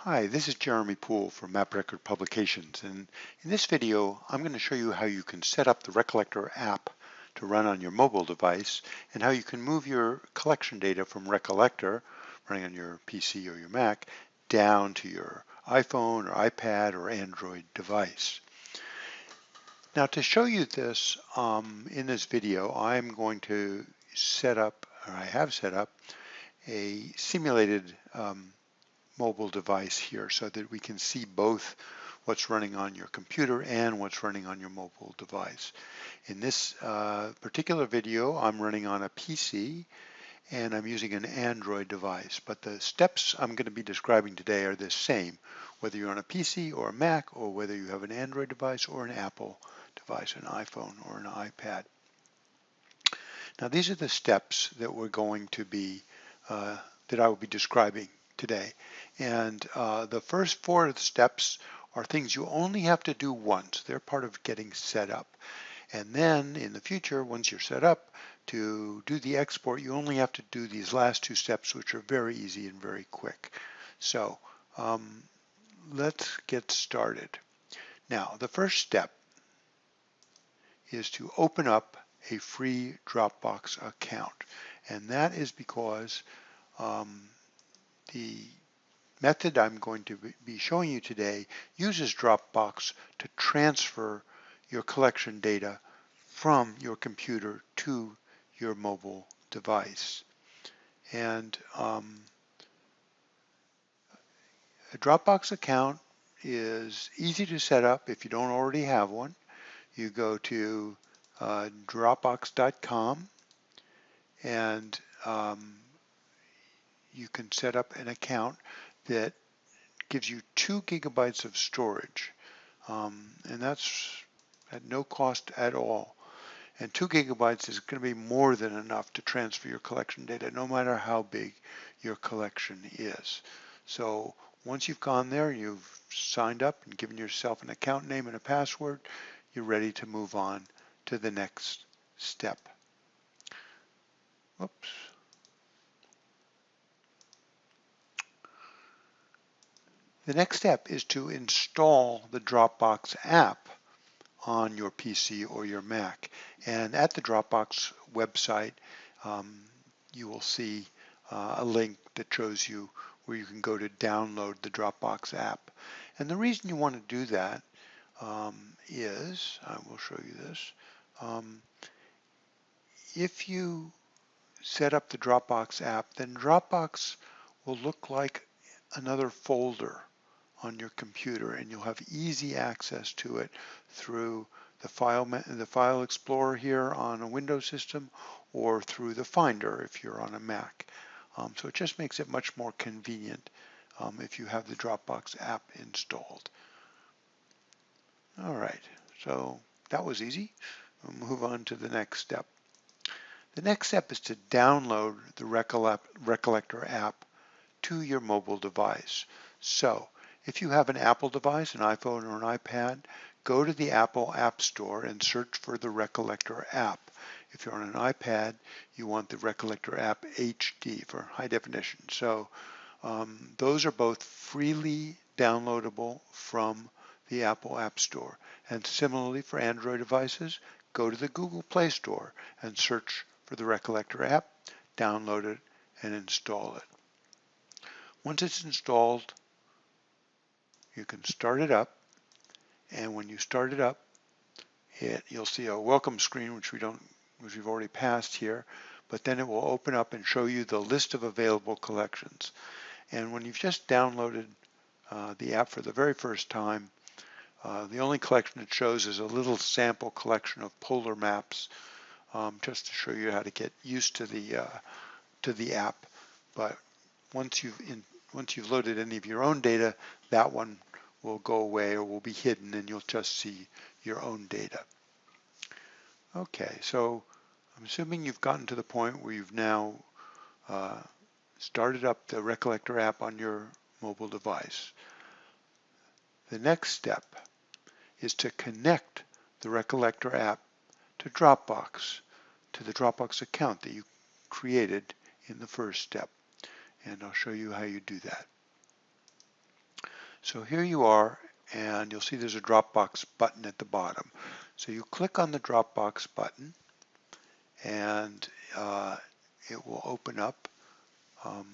Hi, this is Jeremy Poole from Map Record Publications, and in this video I'm going to show you how you can set up the Recollector app to run on your mobile device and how you can move your collection data from Recollector, running on your PC or your Mac, down to your iPhone or iPad or Android device. Now to show you this in this video, I'm going to set up, or I have set up, a simulated mobile device here so that we can see both what's running on your computer and what's running on your mobile device. In this particular video, I'm running on a PC and I'm using an Android device, but the steps I'm going to be describing today are the same, whether you're on a PC or a Mac, or whether you have an Android device or an Apple device, an iPhone or an iPad. Now these are the steps that we're going to be, that I will be describing today. And the first four steps are things you only have to do once. They're part of getting set up. And then in the future, once you're set up, to do the export, you only have to do these last two steps, which are very easy and very quick. So let's get started. Now, the first step is to open up a free Dropbox account. And that is because the method I'm going to be showing you today uses Dropbox to transfer your collection data from your computer to your mobile device. And a Dropbox account is easy to set up if you don't already have one. You go to Dropbox.com and you can set up an account that gives you 2 gigabytes of storage, and that's at no cost at all. And 2 gigabytes is going to be more than enough to transfer your collection data, no matter how big your collection is. So once you've gone there, you've signed up and given yourself an account name and a password, you're ready to move on to the next step. Oops. The next step is to install the Dropbox app on your PC or your Mac. And at the Dropbox website, you will see a link that shows you where you can go to download the Dropbox app. And the reason you want to do that is, I will show you this, if you set up the Dropbox app, then Dropbox will look like another folder on your computer, and you'll have easy access to it through the file explorer here on a Windows system, or through the Finder if you're on a Mac. So it just makes it much more convenient if you have the Dropbox app installed. All right, so that was easy. We'll move on to the next step. The next step is to download the Recollector app to your mobile device. So if you have an Apple device, an iPhone or an iPad, go to the Apple App Store and search for the Recollector app. If you're on an iPad, you want the Recollector app HD for high definition. So those are both freely downloadable from the Apple App Store. And similarly for Android devices, go to the Google Play Store and search for the Recollector app, download it, and install it. Once it's installed, you can start it up, and when you start it up, you'll see a welcome screen, which we've already passed here, but then it will open up and show you the list of available collections. And when you've just downloaded the app for the very first time, the only collection it shows is a little sample collection of polar maps, just to show you how to get used to the app. But once you've loaded any of your own data, that one will go away or will be hidden, and you'll just see your own data. Okay, so I'm assuming you've gotten to the point where you've now started up the Recollector app on your mobile device. The next step is to connect the Recollector app to Dropbox, to the Dropbox account that you created in the first step. And I'll show you how you do that. So here you are, and you'll see there's a Dropbox button at the bottom. So you click on the Dropbox button, and it will open up um,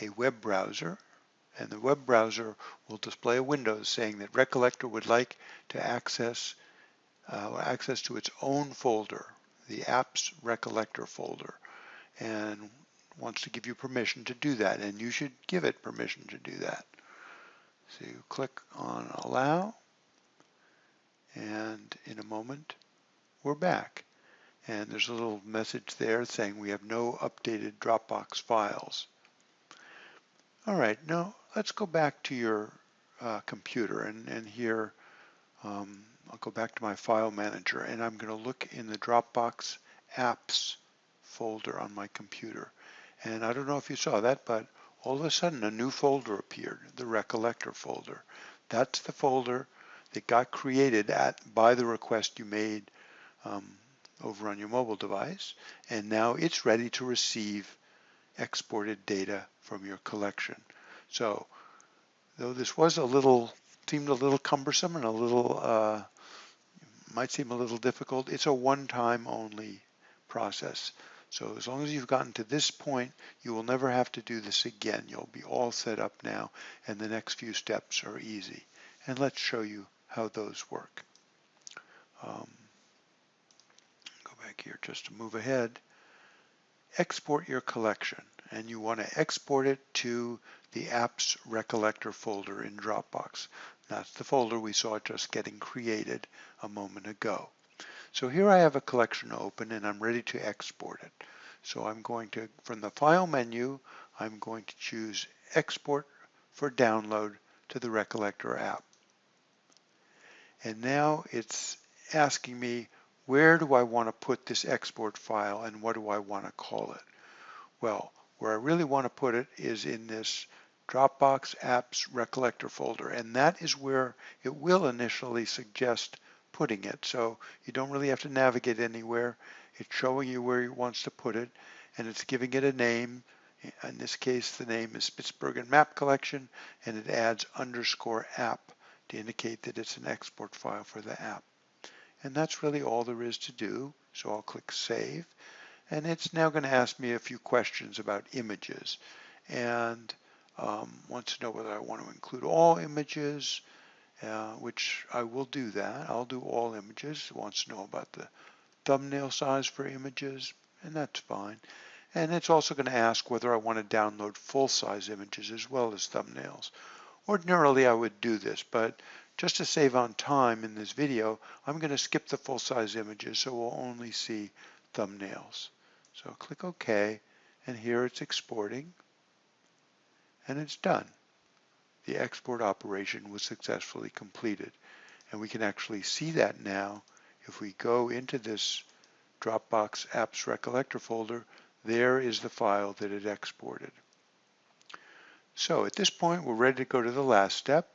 a web browser, and the web browser will display a window saying that Recollector would like to access to its own folder, the Apps Recollector folder, and wants to give you permission to do that, and you should give it permission to do that. So you click on Allow, and in a moment we're back. And there's a little message there saying we have no updated Dropbox files. All right, now let's go back to your computer, and here I'll go back to my file manager, and I'm going to look in the Dropbox Apps folder on my computer. And I don't know if you saw that, but all of a sudden a new folder appeared, the Recollector folder. That's the folder that got created by the request you made over on your mobile device, and now it's ready to receive exported data from your collection. So though this was seemed a little cumbersome and might seem a little difficult, it's a one-time only process. So as long as you've gotten to this point, you will never have to do this again. You'll be all set up now, and the next few steps are easy. And let's show you how those work. Go back here just to move ahead. Export your collection, and you want to export it to the Apps Recollector folder in Dropbox. That's the folder we saw just getting created a moment ago. So here I have a collection open, and I'm ready to export it. So I'm going to, from the File menu, I'm going to choose Export for Download to the Recollector app. And now it's asking me, where do I want to put this export file, and what do I want to call it? Well, where I really want to put it is in this Dropbox Apps Recollector folder, and that is where it will initially suggest putting it. So you don't really have to navigate anywhere. It's showing you where it wants to put it, and it's giving it a name. In this case, the name is Spitsbergen Map Collection, and it adds _app to indicate that it's an export file for the app. And that's really all there is to do. So I'll click Save. And it's now going to ask me a few questions about images, and wants to know whether I want to include all images, which I will do that. I'll do all images. It wants to know about the thumbnail size for images, and that's fine. And it's also going to ask whether I want to download full-size images as well as thumbnails. Ordinarily I would do this, but just to save on time in this video, I'm going to skip the full-size images, so we'll only see thumbnails. So click OK, and here it's exporting, and it's done. The export operation was successfully completed, and we can actually see that now. If we go into this Dropbox Apps Recollector folder, there is the file that it exported. So at this point, we're ready to go to the last step,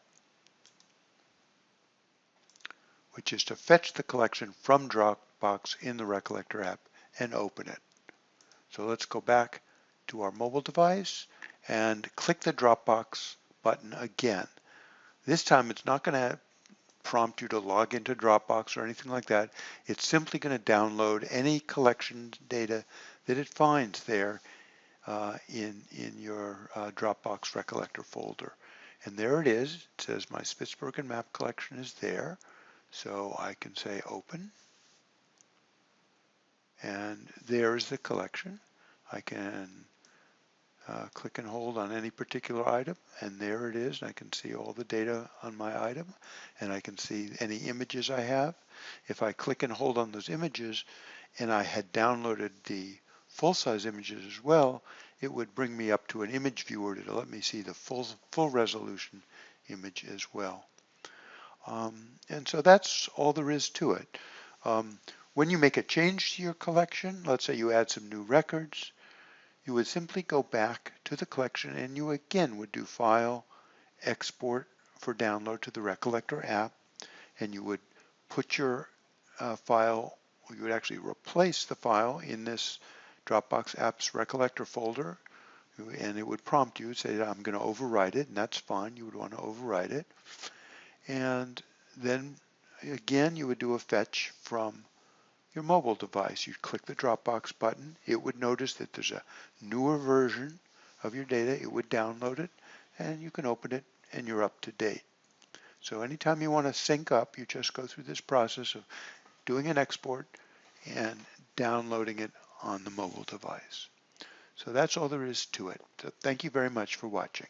which is to fetch the collection from Dropbox in the Recollector app and open it. So let's go back to our mobile device and click the Dropbox button again. This time it's not going to prompt you to log into Dropbox or anything like that. It's simply going to download any collection data that it finds there in your Dropbox Recollector folder. And there it is. It says my Spitsbergen map collection is there. So I can say open. And there's the collection. I can click and hold on any particular item, and there it is. I can see all the data on my item, and I can see any images I have. If I click and hold on those images, and I had downloaded the full-size images as well, it would bring me up to an image viewer to let me see the full resolution image as well. And so that's all there is to it. When you make a change to your collection, let's say you add some new records, you would simply go back to the collection, and you again would do File, Export for Download to the Recollector app, and you would put your file, you would actually replace the file in this Dropbox Apps Recollector folder and it would prompt you, say, I'm going to overwrite it, and that's fine. You would want to overwrite it. And then again, you would do a fetch from your mobile device. You'd click the Dropbox button. It would notice that there's a newer version of your data. It would download it, and you can open it, and you're up to date. So anytime you want to sync up, you just go through this process of doing an export and downloading it on the mobile device. So that's all there is to it. So thank you very much for watching.